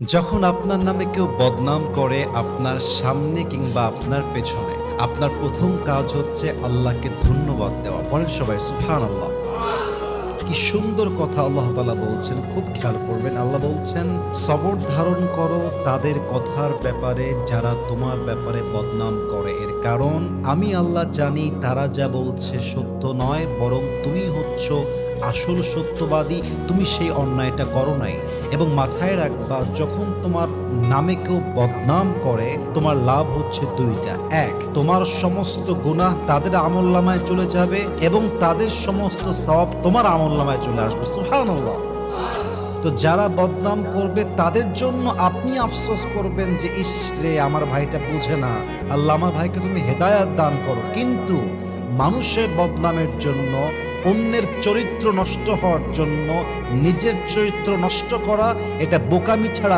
যখন আপনার নামে কেউ বদনাম করে আপনার সামনে কিংবা আপনার পেছনে, আপনার প্রথম কাজ হচ্ছে আল্লাহকে ধন্যবাদ দেওয়া। বলেন সবাই সুবহানাল্লাহ। কি সুন্দর কথা আল্লাহ তাআলা বলছেন, খুব খেয়াল করবেন। আল্লাহ বলছেন, সবর ধারণ করো তাদের কথার ব্যাপারে যারা তোমার ব্যাপারে বদনাম করে। এর কারণ আমি আল্লাহ জানি তারা যা বলছে সত্য নয়, বরং তুমি হচ্ছ আসল সত্যবাদী। তুমি সেই অন্যায়টা করো নাই। এবং মাথায় রাখবা, যখন তোমার নামে কেউ বদনাম করে তোমার লাভ হচ্ছে দুইটা। এক, তোমার সমস্ত গুনাহ তাদের আমলনামায় চলে যাবে এবং তাদের সমস্ত সওয়াব তোমার আমলনামায় চলে আসবে। সুবহানাল্লাহ। তো যারা বদনাম করবে তাদের জন্য আপনি আফসোস করবেন যে ইস রে, আমার ভাইটা বুঝে না, আল্লাহ আমার ভাইকে তুমি হেদায়াত দান করো। কিন্তু মানুষের বদনামের জন্য, অন্যের চরিত্র নষ্ট হওয়ার জন্য নিজের চরিত্র নষ্ট করা, এটা বোকামি ছাড়া